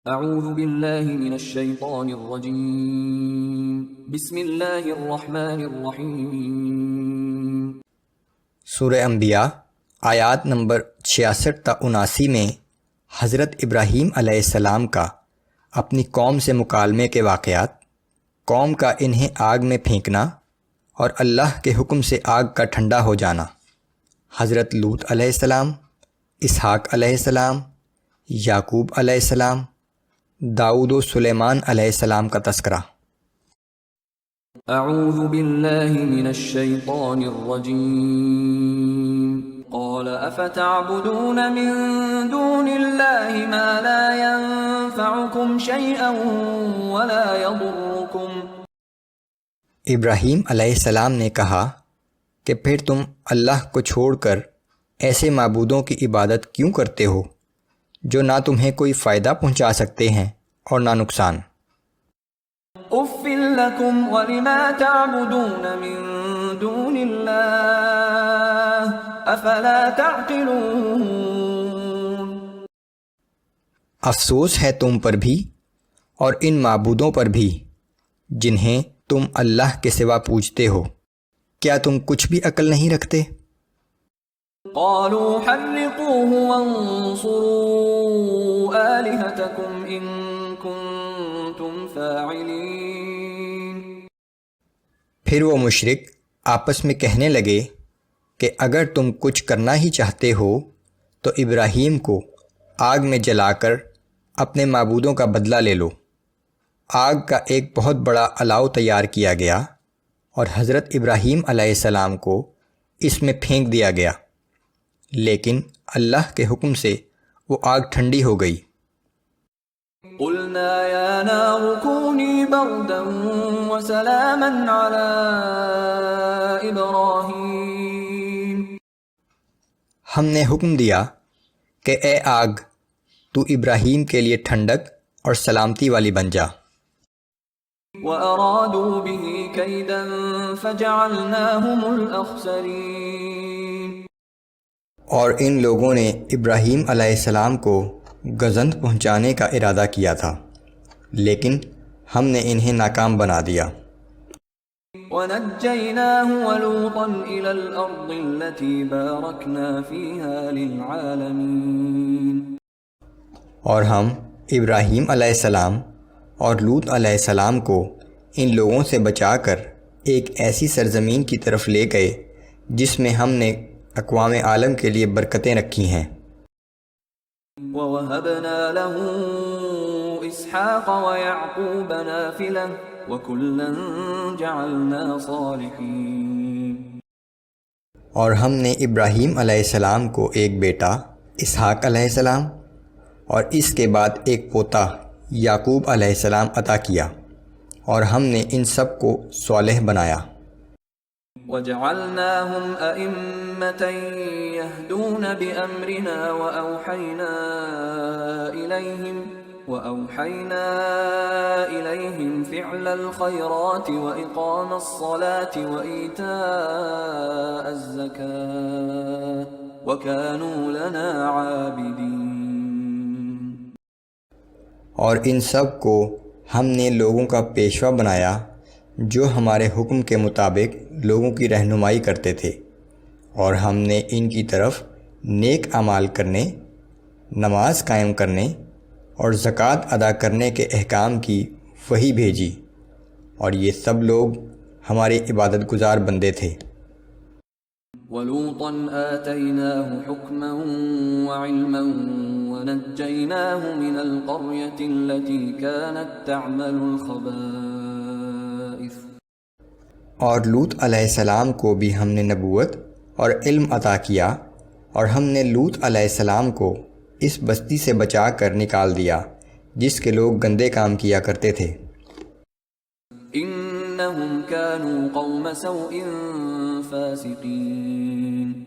اعوذ باللہ من الشیطان الرجیم بسم اللہ الرحمن الرحیم۔ سورہ انبیاء آیات نمبر 66 تا 79 میں حضرت ابراہیم علیہ السلام کا اپنی قوم سے مکالمے کے واقعات، قوم کا انہیں آگ میں پھینکنا اور اللہ کے حکم سے آگ کا ٹھنڈا ہو جانا، حضرت لوط علیہ السلام، اسحاق علیہ السلام، یعقوب علیہ السلام، داؤد و سلیمان علیہ السلام کا تذکرہ۔ اعوذ باللہ من الشیطان الرجیم۔ قال افتعبدون من دون اللہ ما لا ينفعكم شیئا ولا يضركم۔ ابراہیم علیہ السلام نے کہا کہ پھر تم اللہ کو چھوڑ کر ایسے معبودوں کی عبادت کیوں کرتے ہو جو نہ تمہیں کوئی فائدہ پہنچا سکتے ہیں اور نہ نقصان۔ اف لکم ولما تعبدون من دون اللہ افلا تعقلون۔ افسوس ہے تم پر بھی اور ان معبودوں پر بھی جنہیں تم اللہ کے سوا پوجتے ہو، کیا تم کچھ بھی عقل نہیں رکھتے؟ قالوا حرقوه وانصروا آلهتكم إن كنتم فاعلين۔ پھر وہ مشرک آپس میں کہنے لگے کہ اگر تم کچھ کرنا ہی چاہتے ہو تو ابراہیم کو آگ میں جلا کر اپنے معبودوں کا بدلہ لے لو۔ آگ کا ایک بہت بڑا الاؤ تیار کیا گیا اور حضرت ابراہیم علیہ السلام کو اس میں پھینک دیا گیا، لیکن اللہ کے حکم سے وہ آگ ٹھنڈی ہو گئی۔ قلنا یا نار کونی بردا وسلاما علی ابراہیم۔ ہم نے حکم دیا کہ اے آگ تو ابراہیم کے لیے ٹھنڈک اور سلامتی والی بن جا۔ وَأَرَادُوا بِهِ كَيْدًا فَجَعَلْنَاهُمُ الْأَخْسَرِينَ۔ اور ان لوگوں نے ابراہیم علیہ السلام کو گزند پہنچانے کا ارادہ کیا تھا، لیکن ہم نے انہیں ناکام بنا دیا۔ وَنَجَّيْنَاهُ وَلُوطًا إِلَى الْأَرْضِ الَّتِي بَارَكْنَا فِيهَا لِلْعَالَمِينَ۔ اور ہم ابراہیم علیہ السلام اور لوط علیہ السلام کو ان لوگوں سے بچا کر ایک ایسی سرزمین کی طرف لے گئے جس میں ہم نے اقوام عالم کے لیے برکتیں رکھی ہیں۔ وَوَهَبْنَا لَهُ إِسْحَاقَ وَيَعْقُوبَ نَافِلَةً وَكُلًّا جَعَلْنَا صَالِحِينَ۔ اور ہم نے ابراہیم علیہ السلام کو ایک بیٹا اسحاق علیہ السلام اور اس کے بعد ایک پوتا یعقوب علیہ السلام عطا کیا، اور ہم نے ان سب کو صالح بنایا۔ وَجَعَلْنَاهُمْ أَئِمَّةً يَهْدُونَ بِأَمْرِنَا وَأَوْحَيْنَا إِلَيْهِمْ فِعْلَ الْخَيْرَاتِ وَإِقَامَ الصَّلَاةِ وَإِيتَاءَ الزَّكَاةِ وَكَانُوا لَنَا عَابِدِينَ۔ اور ان سب کو ہم نے لوگوں کا پیشوا بنایا جو ہمارے حکم کے مطابق لوگوں کی رہنمائی کرتے تھے، اور ہم نے ان کی طرف نیک اعمال کرنے، نماز قائم کرنے اور زکوٰۃ ادا کرنے کے احکام کی وحی بھیجی، اور یہ سب لوگ ہمارے عبادت گزار بندے تھے۔ وَلُوطًا آتَيْنَاهُ حُكْمًا وَعِلْمًا وَنَجَّيْنَاهُ مِنَ الْقَرْيَةِ الَّتِي كَانَتْ تَعْمَلُ الْخَبَائِثَ۔ اور لوط علیہ السلام کو بھی ہم نے نبوت اور علم عطا کیا، اور ہم نے لوط علیہ السلام کو اس بستی سے بچا کر نکال دیا جس کے لوگ گندے کام کیا کرتے تھے۔ انہم کانوا قوم سوء فاسقین۔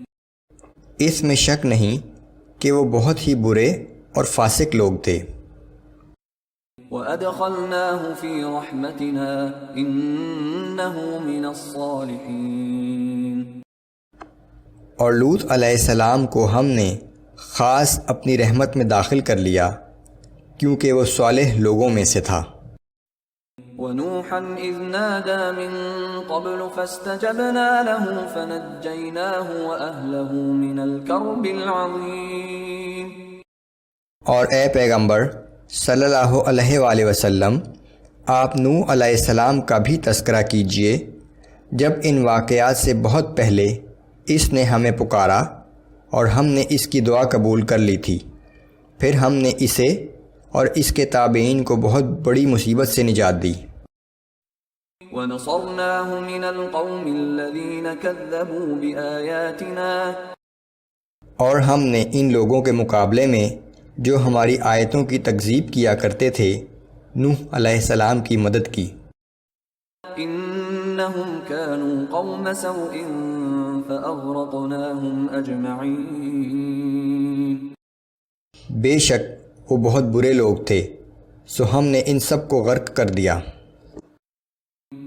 اس میں شک نہیں کہ وہ بہت ہی برے اور فاسق لوگ تھے۔ وَأَدْخَلْنَاهُ فِي رَحْمَتِنَا إِنَّهُ مِنَ الصَّالِحِينَ۔ اور لوط علیہ السلام کو ہم نے خاص اپنی رحمت میں داخل کر لیا، کیونکہ وہ صالح لوگوں میں سے تھا۔ وَنُوحًا إِذْ نَادَى مِن قَبْلُ فَاسْتَجَبْنَا لَهُ فَنَجَّيْنَاهُ وَأَهْلَهُ مِنَ الْكَرْبِ الْعَظِيمِ۔ اور اے پیغمبر صلی اللہ علیہ وآلہ وسلم، آپ نوح علیہ السلام کا بھی تذکرہ کیجئے جب ان واقعات سے بہت پہلے اس نے ہمیں پکارا اور ہم نے اس کی دعا قبول کر لی تھی، پھر ہم نے اسے اور اس کے تابعین کو بہت بڑی مصیبت سے نجات دی۔ وَنَصَرْنَاهُ مِنَ الْقَوْمِ الَّذِينَ كَذَّبُوا بِآيَاتِنَا، اور ہم نے ان لوگوں کے مقابلے میں جو ہماری آیتوں کی تکذیب کیا کرتے تھے نوح علیہ السلام کی مدد کی۔ إِنَّهُمْ كَانُوا قَوْمَ سَوْءٍ فَأَغْرَقْنَاهُمْ أَجْمَعِينَ، بے شک وہ بہت برے لوگ تھے، سو ہم نے ان سب کو غرق کر دیا۔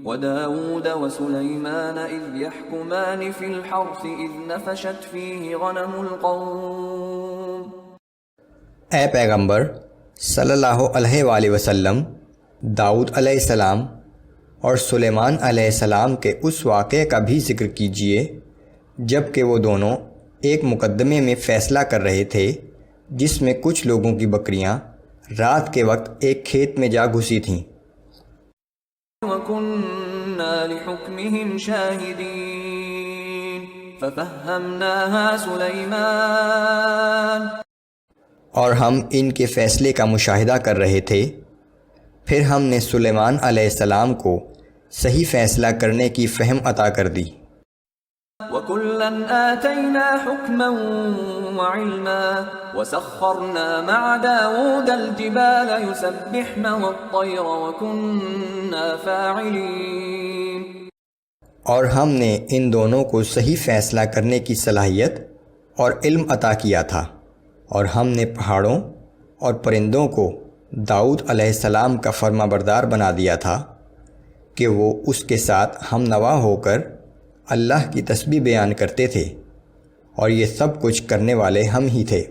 وَدَاوُودَ وَسُلَيْمَانَ إِذْ يَحْكُمَانِ فِي الْحَرْثِ إِذْ نَفَشَتْ فِيهِ غَنَمُ الْقَوْمِ۔ اے پیغمبر صلی اللہ علیہ وآلہ وسلم، داؤد علیہ السلام اور سلیمان علیہ السلام کے اس واقعے کا بھی ذکر کیجئے جب کہ وہ دونوں ایک مقدمے میں فیصلہ کر رہے تھے جس میں کچھ لوگوں کی بکریاں رات کے وقت ایک کھیت میں جا گھسی تھیں۔ وَكُنَّا لِحُكْمِهِمْ شَاهِدِينَ فَفَهَّمْنَاهَا سُلَيْمَانَ، اور ہم ان کے فیصلے کا مشاہدہ کر رہے تھے، پھر ہم نے سلیمان علیہ السلام کو صحیح فیصلہ کرنے کی فہم عطا کر دی۔ وَكُلًّا آتَيْنَا حُكْمًا وَعِلْمًا وَسَخَّرْنَا مَعَ دَاوُودَ الْجِبَالَ يُسَبِّحْنَ وَالطَّيْرَ وَكُنَّا فَاعِلِينَ، اور ہم نے ان دونوں کو صحیح فیصلہ کرنے کی صلاحیت اور علم عطا کیا تھا، اور ہم نے پہاڑوں اور پرندوں کو داؤد علیہ السلام کا فرما بردار بنا دیا تھا کہ وہ اس کے ساتھ ہم نوا ہو کر اللہ کی تسبیح بیان کرتے تھے، اور یہ سب کچھ کرنے والے ہم ہی تھے۔